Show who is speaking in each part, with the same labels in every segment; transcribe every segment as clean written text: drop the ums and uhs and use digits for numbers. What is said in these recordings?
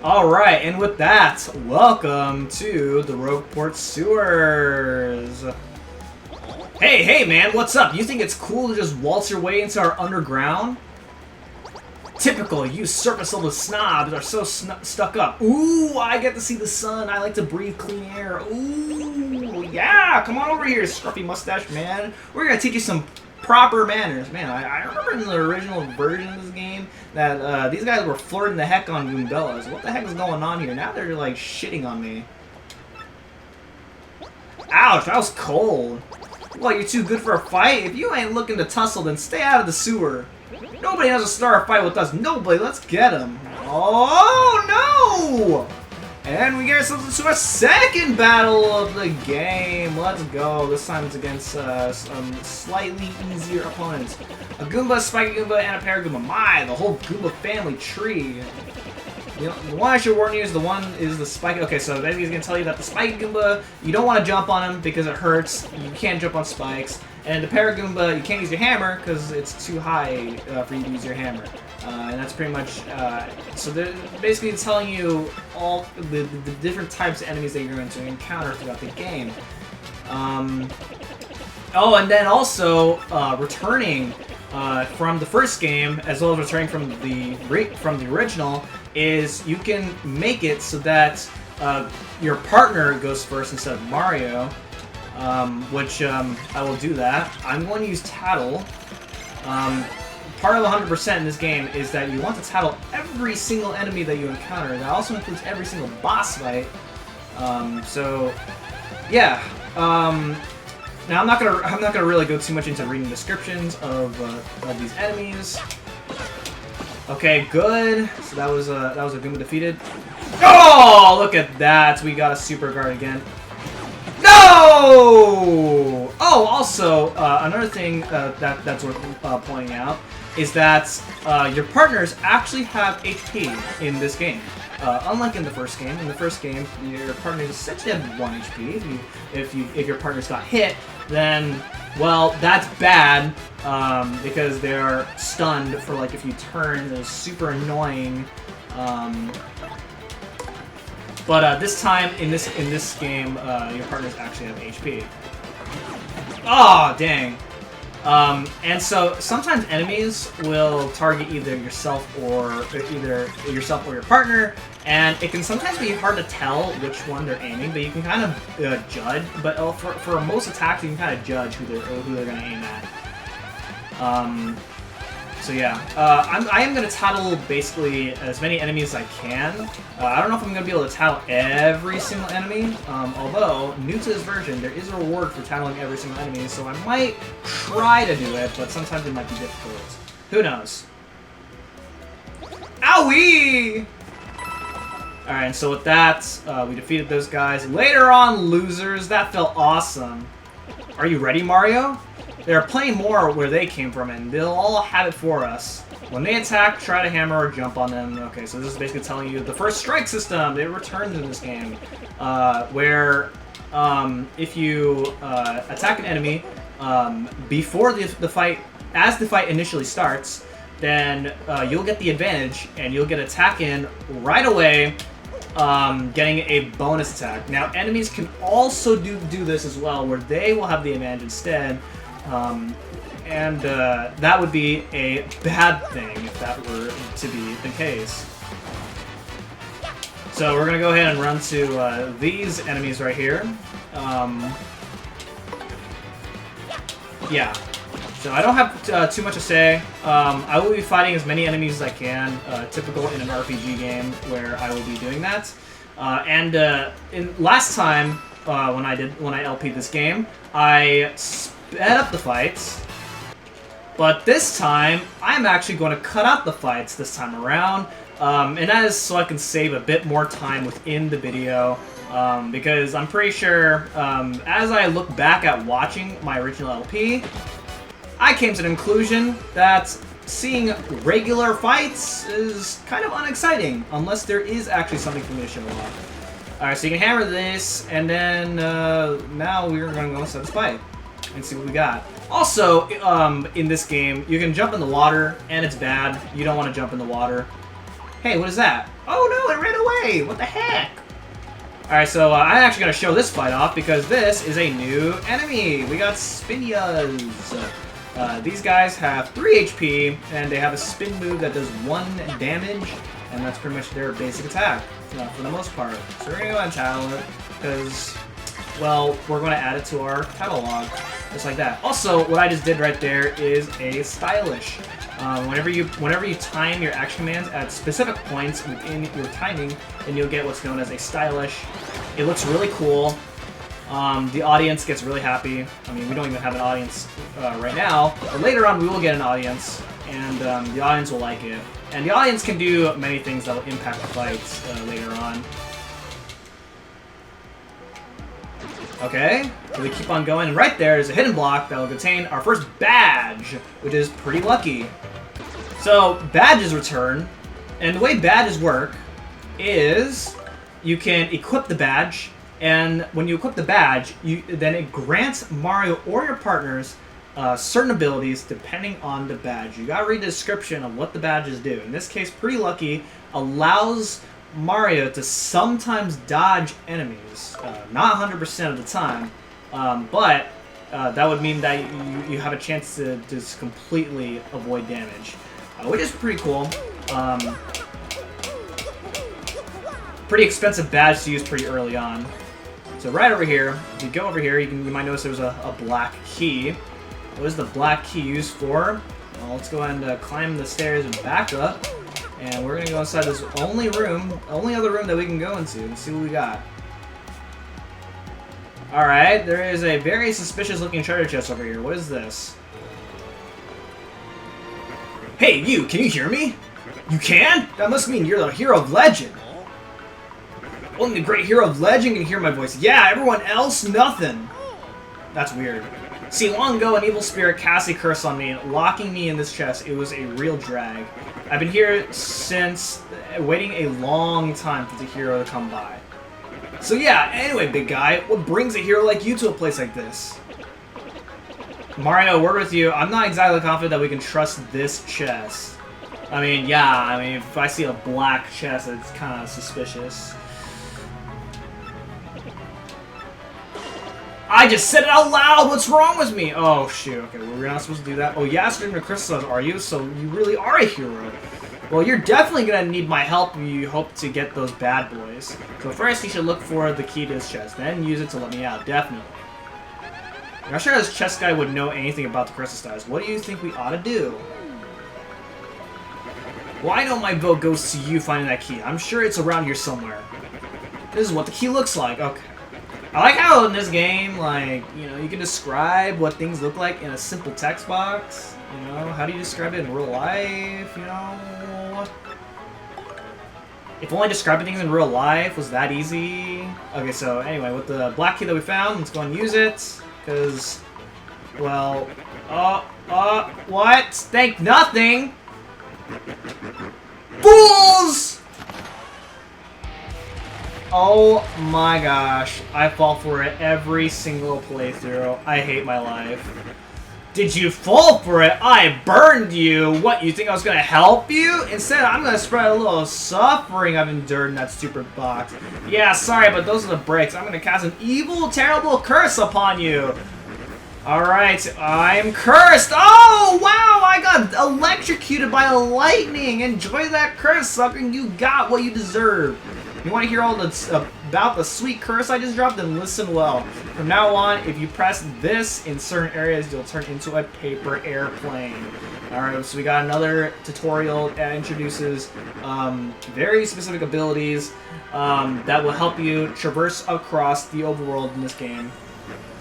Speaker 1: Alright, and with that, welcome to the Rogueport sewers. Hey man, what's up? You think it's cool to just waltz your way into our underground? Typical, you surface level snobs are so stuck up. Ooh, I get to see the sun. I like to breathe clean air. Ooh, yeah, come on over here, scruffy mustache man. We're gonna teach you some proper manners. Man, I remember in the original version of this game that these guys were flirting the heck on Goombellas. What the heck is going on here? Now they're like shitting on me. Ouch, that was cold. What, you're too good for a fight? If you ain't looking to tussle, then stay out of the sewer. Nobody has to start a fight with us. Nobody. Let's get him. Oh, no! And we get ourselves into our second battle of the game. Let's go. This time it's against some slightly easier opponents. A Goomba, a Spiky Goomba, and a Paragoomba. My, the whole Goomba family tree. You know, the one I should warn you is the Spiky. Okay, so basically he's going to tell you that the Spiky Goomba, you don't want to jump on him because it hurts. You can't jump on spikes. And the Paragoomba, you can't use your hammer because it's too high for you to use your hammer. And that's pretty much, so they're basically telling you all the different types of enemies that you're going to encounter throughout the game. Oh, and then also, returning from the first game, as well as returning from the original, is you can make it so that your partner goes first instead of Mario. Which I will do that. I'm going to use Tattle. Part of 100% in this game is that you want to tattle every single enemy that you encounter. That also includes every single boss fight. So, yeah. Now I'm not gonna really go too much into reading descriptions of these enemies. Okay, good. So that was a Goomba defeated. Oh, look at that! We got a super guard again. No! Oh, also, another thing that's worth pointing out is that your partners actually have HP in this game. Unlike in the first game. In the first game, your partners essentially have 1 HP. If your partners got hit, then, well, that's bad because they are stunned for, like, if you turn. They're super annoying. But this time, in this game, your partners actually have HP. Oh, dang. And so sometimes enemies will target either yourself or your partner, and it can sometimes be hard to tell which one they're aiming. But you can kind of judge. But for most attacks, you can kind of judge who they're going to aim at. So yeah, I am going to tattle basically as many enemies as I can. I don't know if I'm going to be able to tattle every single enemy, although, new to this version, there is a reward for tattling every single enemy, so I might try to do it, but sometimes it might be difficult. Who knows? Owie! Alright, and so with that, we defeated those guys. Later on, losers, that felt awesome. Are you ready, Mario? There are plenty more where they came from, and they'll all have it for us. When they attack, try to hammer or jump on them. Okay, so this is basically telling you the first strike system. It returns in this game, where if you attack an enemy before the fight, as the fight initially starts, then you'll get the advantage, and you'll get attack in right away, getting a bonus attack. Now, enemies can also do this as well, where they will have the advantage instead. And that would be a bad thing if that were to be the case. So we're going to go ahead and run to these enemies right here. Yeah. So I don't have too much to say. I will be fighting as many enemies as I can, typical in an RPG game where I will be doing that. Last time when I LP'd this game, I sped up the fights, but this time I'm actually going to cut out the fights this time around, and that is so I can save a bit more time within the video, because I'm pretty sure as I look back at watching my original LP, I came to the conclusion that seeing regular fights is kind of unexciting unless there is actually something for me to show off. Alright, so you can hammer this, and then now we're going to go inside this fight and see what we got. Also, in this game, you can jump in the water, and it's bad. You don't want to jump in the water. Hey, what is that? Oh no, it ran away! What the heck? Alright, so I'm actually going to show this fight off because this is a new enemy. We got Spinias. These guys have 3 HP, and they have a spin move that does 1 damage, and that's pretty much their basic attack for the most part. So we're going to go ahead and title it because, well, we're going to add it to our title log, just like that. Also, what I just did right there is a stylish. Whenever you time your action commands at specific points within your timing, then you'll get what's known as a stylish. It looks really cool. The audience gets really happy. I mean, we don't even have an audience right now, but later on we will get an audience, and the audience will like it. And the audience can do many things that will impact the fights later on. Okay, so we keep on going, and right there is a hidden block that will contain our first badge, which is pretty lucky. So, badges return, and the way badges work is you can equip the badge, and when you equip the badge, then it grants Mario or your partners certain abilities depending on the badge. You gotta read the description of what the badges do. In this case, Pretty Lucky allows Mario to sometimes dodge enemies, not 100% of the time, but that would mean that you have a chance to just completely avoid damage, which is pretty cool. Pretty expensive badge to use pretty early on. So right over here, if you go over here, you might notice there's a black key. What is the black key used for? Well, let's go ahead and climb the stairs and back up. And we're going to go inside this only other room that we can go into and see what we got. Alright, there is a very suspicious looking treasure chest over here. What is this? Hey, you! Can you hear me? You can? That must mean you're the hero of legend. Only the great hero of legend can hear my voice. Yeah, everyone else, nothing. That's weird. See, long ago, an evil spirit cast a curse on me, locking me in this chest. It was a real drag. I've been here since, waiting a long time for the hero to come by. So yeah, anyway, big guy, what brings a hero like you to a place like this? Mario, word with you, I'm not exactly confident that we can trust this chest. I mean, yeah, if I see a black chest, it's kind of suspicious. I just said it out loud! What's wrong with me? Oh, shoot. Okay, we're not supposed to do that. Oh, yeah, streaming to crystals, are you? So you really are a hero. Well, you're definitely gonna need my help if you hope to get those bad boys. So first, you should look for the key to this chest, then use it to let me out, definitely. I'm not sure this chest guy would know anything about the crystal stars. What do you think we ought to do? Well, I know my vote goes to you finding that key. I'm sure it's around here somewhere. This is what the key looks like. Okay. I like how in this game, like, you know, you can describe what things look like in a simple text box. You know, how do you describe it in real life, you know? If only describing things in real life was that easy. Okay, so anyway, with the black key that we found, let's go and use it. Because, well, what? Thank nothing! Fools! Oh my gosh, I fall for it every single playthrough. I hate my life. Did you fall for it? I burned you! What, you think I was gonna help you? Instead, I'm gonna spread a little suffering I've endured in that stupid box. Yeah, sorry, but those are the breaks. I'm gonna cast an evil, terrible curse upon you. Alright, I'm cursed! Oh, wow, I got electrocuted by a lightning! Enjoy that curse, sucker, and you got what you deserve. You want to hear all about the sweet curse I just dropped? Then listen well. From now on, if you press this in certain areas, you'll turn into a paper airplane. Alright, so we got another tutorial that introduces very specific abilities that will help you traverse across the overworld in this game.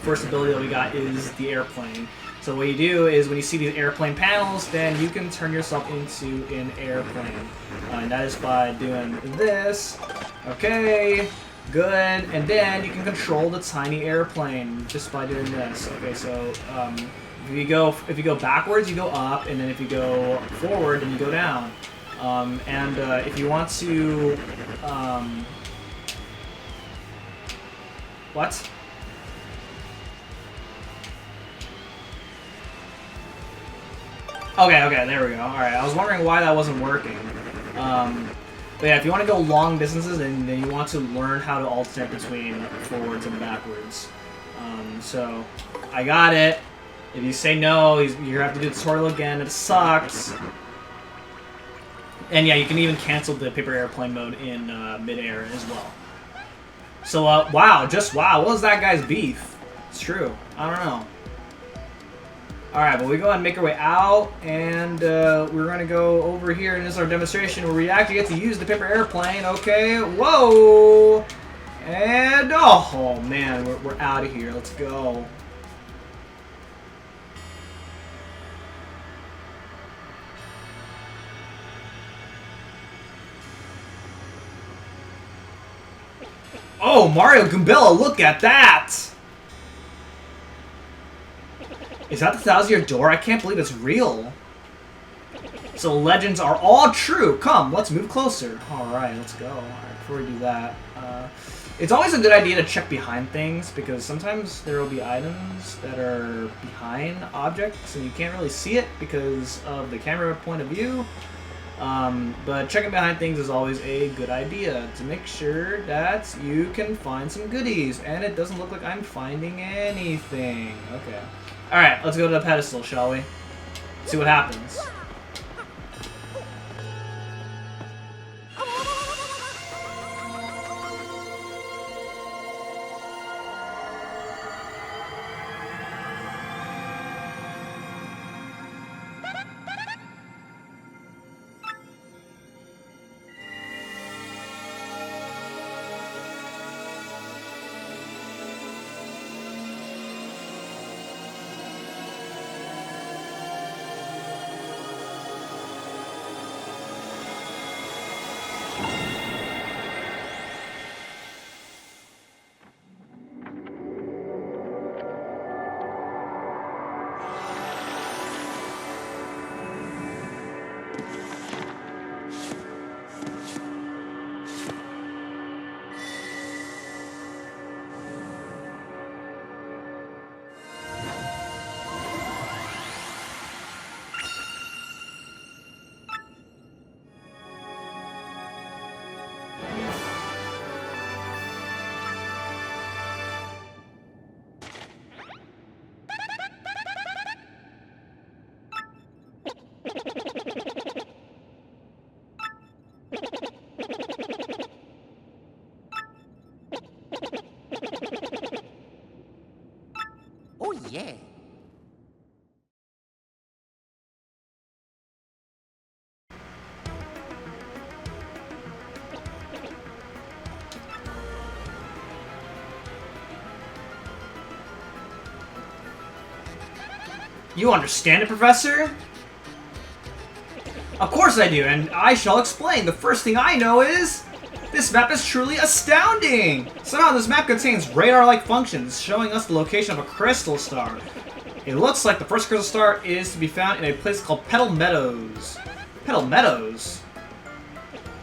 Speaker 1: First ability that we got is the airplane. So what you do is when you see these airplane panels, then you can turn yourself into an airplane. And that is by doing this. Okay, good. And then you can control the tiny airplane just by doing this. Okay, so if you go backwards, you go up, and then if you go forward, then you go down. If you want to what? Okay, there we go. Alright, I was wondering why that wasn't working. But yeah, if you want to go long distances, then you want to learn how to alternate between forwards and backwards. So, I got it. If you say no, you're going to have to do the tutorial again. It sucks. And yeah, you can even cancel the paper airplane mode in mid-air as well. So, wow, just wow. What was that guy's beef? It's true. I don't know. Alright, but we go ahead and make our way out, and we're going to go over here, and this is our demonstration where we actually get to use the paper airplane. Okay, whoa! And, oh man, we're out of here. Let's go. Oh, Mario Goombella, look at that! Is that the Thousand-Yeaer Door? I can't believe it's real. So legends are all true. Come, let's move closer. Alright, let's go. Alright, before we do that, it's always a good idea to check behind things, because sometimes there will be items that are behind objects, and you can't really see it because of the camera point of view. But checking behind things is always a good idea to make sure that you can find some goodies. And it doesn't look like I'm finding anything. Okay. Alright, let's go to the pedestal, shall we? See what happens.
Speaker 2: Oh, yeah.
Speaker 1: You understand it, Professor? Of course I do, and I shall explain. The first thing I know is... this map is truly astounding! Somehow this map contains radar-like functions, showing us the location of a crystal star. It looks like the first crystal star is to be found in a place called Petal Meadows. Petal Meadows?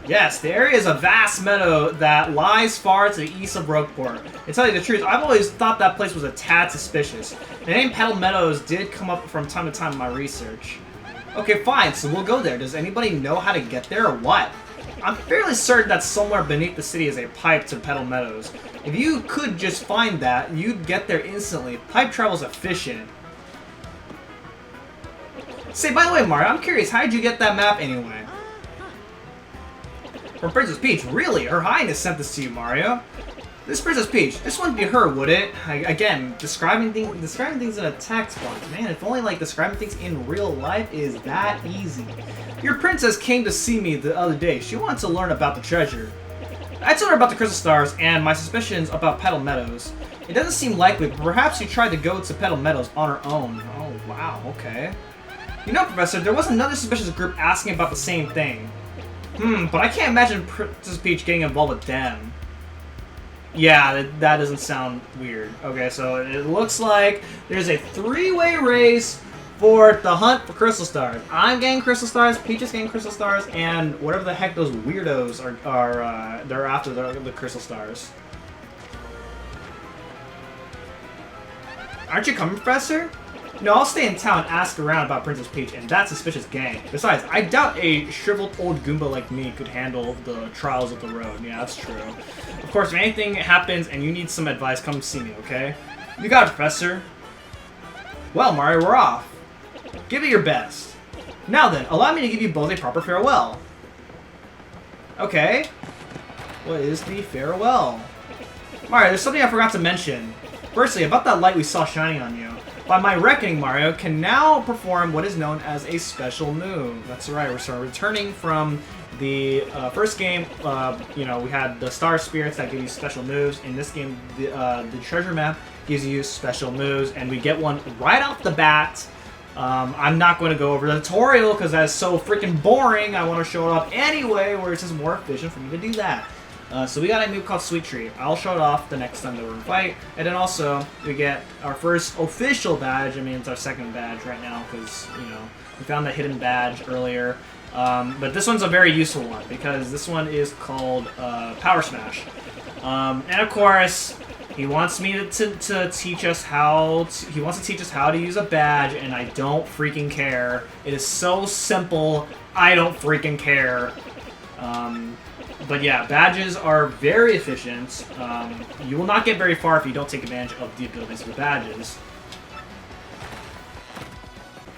Speaker 1: Yes, the area is a vast meadow that lies far to the east of Rogueport. To tell you the truth, I've always thought that place was a tad suspicious. The name Petal Meadows did come up from time to time in my research. Okay, fine, so we'll go there. Does anybody know how to get there or what? I'm fairly certain that somewhere beneath the city is a pipe to Petal Meadows. If you could just find that, you'd get there instantly. Pipe travel's efficient. Say, by the way, Mario, I'm curious, how did you get that map anyway? From Princess Peach. Really? Her Highness sent this to you, Mario. This Princess Peach. This wouldn't be her, would it? Again, describing things in a textbook. Man, if only, like, describing things in real life is that easy. Your princess came to see me the other day. She wanted to learn about the treasure. I told her about the crystal stars and my suspicions about Petal Meadows. It doesn't seem likely, but perhaps she tried to go to Petal Meadows on her own. Oh, wow, okay. You know, Professor, there was another suspicious group asking about the same thing. But I can't imagine Princess Peach getting involved with them. Yeah, that doesn't sound weird. Okay, so it looks like there's a three-way race for the hunt for crystal stars. I'm getting crystal stars, Peach is getting crystal stars, and whatever the heck those weirdos are they're after the crystal stars. Aren't you coming, Professor? No, I'll stay in town and ask around about Princess Peach and that suspicious gang. Besides, I doubt a shriveled old Goomba like me could handle the trials of the road. Yeah, that's true. Of course, if anything happens and you need some advice, come see me, okay? You got it, Professor. Well, Mario, we're off. Give it your best. Now then, allow me to give you both a proper farewell. Okay. What is the farewell? Mario, there's something I forgot to mention. Firstly, about that light we saw shining on you. By my reckoning, Mario can now perform what is known as a special move. That's right, we're returning from the first game. You know, we had the Star Spirits that give you special moves. In this game, the treasure map gives you special moves, and we get one right off the bat. I'm not going to go over the tutorial because that's so freaking boring. I want to show it off anyway, where it's just more efficient for me to do that. So we got a move called Sweet Tree. I'll show it off the next time that we're in fight. And then also, we get our first official badge. I mean, it's our second badge right now because, you know, we found the hidden badge earlier. But this one's a very useful one because this one is called Power Smash. And of course, he wants me to teach us how to use a badge, and I don't freaking care. It is so simple. I don't freaking care. But yeah, badges are very efficient. You will not get very far if you don't take advantage of the abilities of the badges.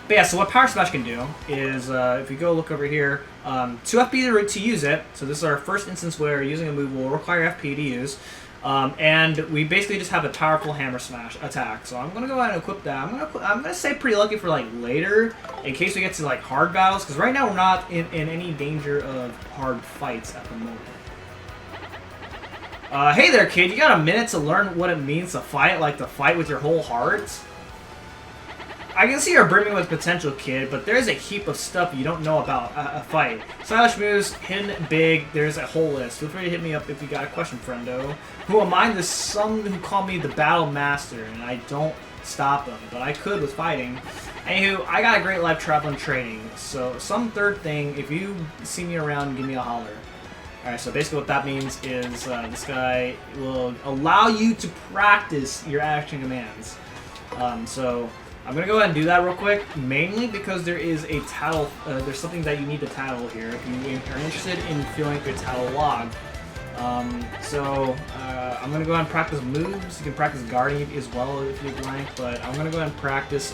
Speaker 1: But yeah, so what Power Smash can do is, if you go look over here, 2 FP to use it. So this is our first instance where using a move will require FP to use. And we basically just have a powerful hammer smash attack. So I'm gonna go ahead and equip that. I'm gonna say pretty lucky for like later, in case we get to like hard battles, because right now we're not in any danger of hard fights at the moment. Hey there, kid. You got a minute to learn what it means to fight, like to fight with your whole heart? I can see you're brimming with potential, kid, but there's a heap of stuff you don't know about a fight. Stylish moves, hidden big, there's a whole list. Feel free to hit me up if you got a question, friendo. Who am I? There's some who call me the Battle Master, and I don't stop them, but I could with fighting. Anywho, I got a great life traveling training, so some third thing, if you see me around, give me a holler. Alright, so basically what that means is this guy will allow you to practice your action commands. So I'm going to go ahead and do that real quick, mainly because there is a tattle, there's something that you need to tattle here if you are interested in filling up your tattle log. I'm going to go ahead and practice moves. You can practice guarding as well if you'd like, but I'm going to go ahead and practice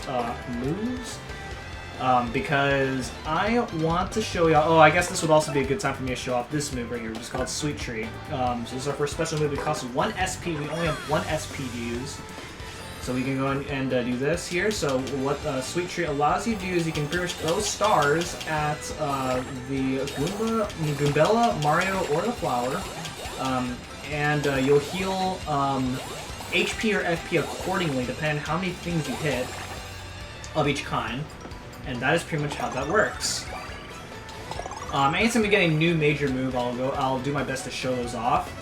Speaker 1: moves because I want to show y'all. Oh, I guess this would also be a good time for me to show off this move right here, which is called Sweet Tree. So this is our first special move. It costs 1 SP. We only have 1 SP to use. So we can go and do this here. So what Sweet Tree allows you to do is you can pretty much throw stars at the Goomba, Goombella, Mario, or the flower. And you'll heal HP or FP accordingly, depending on how many things you hit of each kind. And that is pretty much how that works. Anytime we get a new major move, I'll do my best to show those off.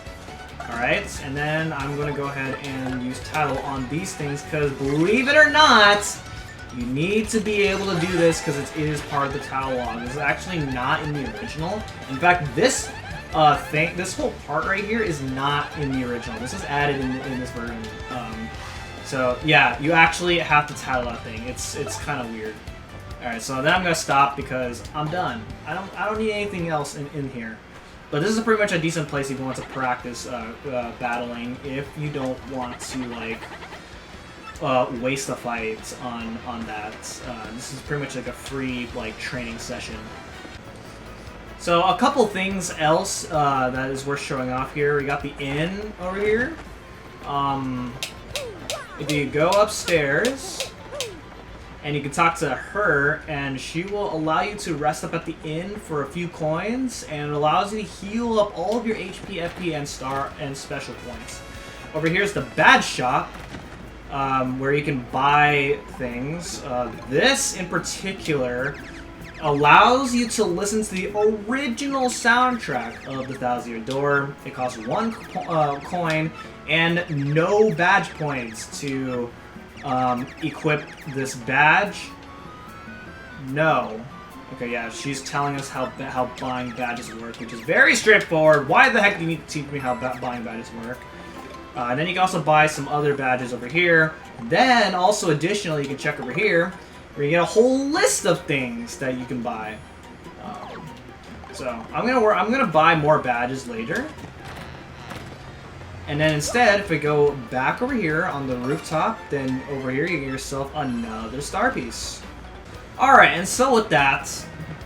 Speaker 1: Alright, and then I'm going to go ahead and use Tattle on these things, because believe it or not, you need to be able to do this because it is part of the Tattle log. This is actually not in the original. In fact, this this whole part right here is not in the original. This is added in this version. So yeah, you actually have to Tattle that thing. It's kind of weird. Alright, so then I'm going to stop because I'm done. I don't need anything else in here. But this is pretty much a decent place if you want to practice battling, if you don't want to like waste a fight on that. This is pretty much like a free like training session. So a couple things else that is worth showing off here. We got the inn over here. If you go upstairs and you can talk to her, and she will allow you to rest up at the inn for a few coins, and it allows you to heal up all of your HP, FP, and star and special points. Over here is the badge shop, where you can buy things. This in particular allows you to listen to the original soundtrack of the Thousand-Yeaer Door. It costs 1 coin and no badge points to equip this badge. No. Okay, yeah, she's telling us how buying badges work, which is very straightforward. Why the heck do you need to teach me how buying badges work? And then you can also buy some other badges over here. And then also additionally, you can check over here where you get a whole list of things that you can buy. So I'm gonna buy more badges later. And then instead, if we go back over here on the rooftop, then over here you get yourself another star piece. Alright, and so with that,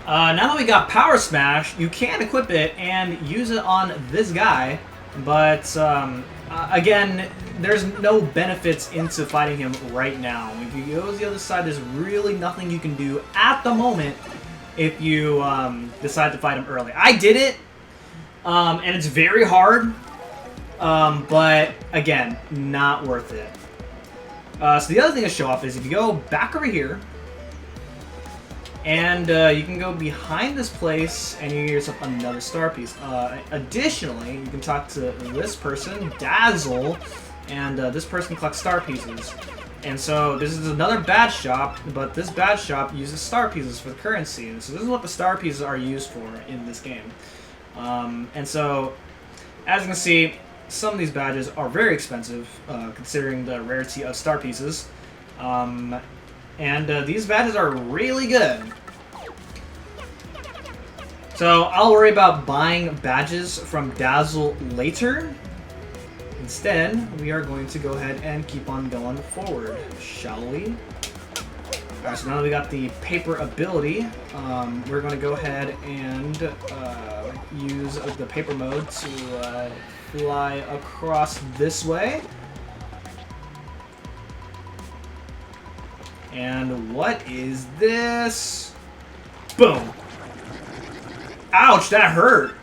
Speaker 1: now that we got Power Smash, you can equip it and use it on this guy, but again, there's no benefits into fighting him right now. If you go to the other side, there's really nothing you can do at the moment if you decide to fight him early. I did it, and it's very hard, but again, not worth it. So the other thing to show off is if you go back over here, and you can go behind this place and you get yourself another star piece. Additionally, you can talk to this person, Dazzle, and this person collects star pieces. And so this is another badge shop, but this badge shop uses star pieces for currency. And so this is what the star pieces are used for in this game. And so, as you can see, some of these badges are very expensive, considering the rarity of star pieces. And these badges are really good. So I'll worry about buying badges from Dazzle later. Instead, we are going to go ahead and keep on going forward, shall we? Alright, so now that we got the paper ability, we're going to go ahead and use the paper mode to fly across this way. And what is this? Boom! Ouch, that hurt!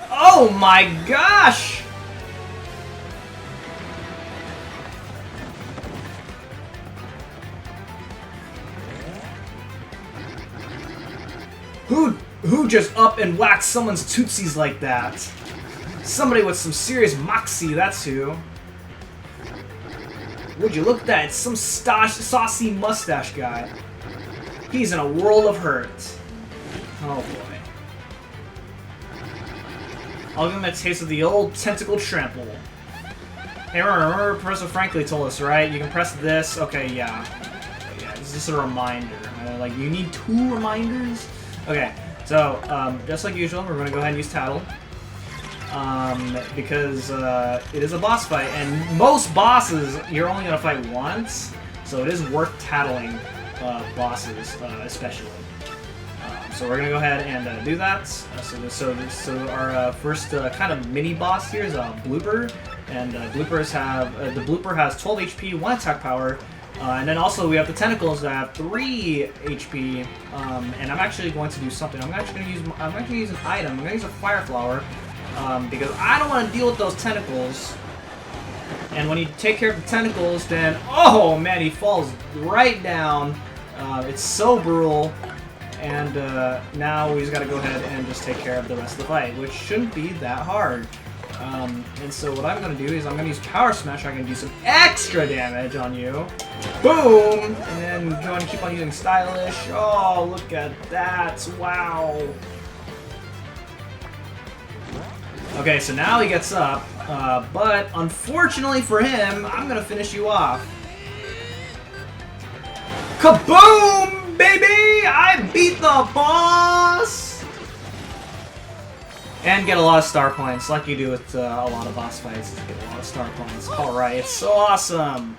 Speaker 1: Oh my gosh! Who just up and whacked someone's tootsies like that? Somebody with some serious moxie, that's who. Would you look at that? It's some saucy mustache guy. He's in a world of hurt. Oh boy. I'll give him a taste of the old tentacle trample. Hey, remember Professor Franklin told us, right? You can press this. Okay, yeah. Yeah, it's just a reminder. Like, you need 2 reminders? Okay, so, just like usual, we're going to go ahead and use Tattle. Because it is a boss fight, and most bosses you're only going to fight once, so it is worth tattling bosses, especially. So we're going to go ahead and do that. So our first kind of mini boss here is Blooper, and the Blooper has 12 HP, 1 attack power, and then also we have the tentacles that have 3 HP. And I'm actually going to do something. I'm actually going to use an item. I'm going to use a fire flower. Because I don't want to deal with those tentacles. And when you take care of the tentacles, then, oh man, he falls right down. It's so brutal. And now we just got to go ahead and just take care of the rest of the fight, which shouldn't be that hard. And so what I'm going to do is I'm going to use Power Smash. I'm going to do some extra damage on you. Boom! And then go ahead and keep on using Stylish. Oh, look at that. Wow. Okay, so now he gets up, but unfortunately for him, I'm gonna finish you off. Kaboom, baby! I beat the boss! And get a lot of star points, like you do with a lot of boss fights. Get a lot of star points. Alright, it's so awesome!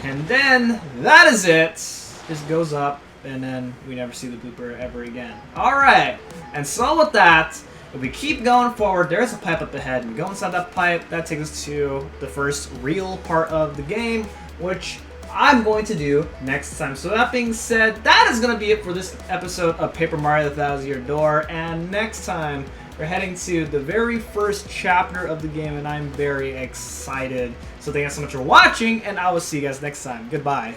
Speaker 1: And then, that is it! Just goes up. And then we never see the blooper ever again. Alright, and so with that, if we keep going forward, there's a pipe up ahead, and we go inside that pipe, that takes us to the first real part of the game, which I'm going to do next time. So that being said, that is going to be it for this episode of Paper Mario: The Thousand-Year Door, and next time, we're heading to the very first chapter of the game, and I'm very excited. So thank you guys so much for watching, and I will see you guys next time. Goodbye.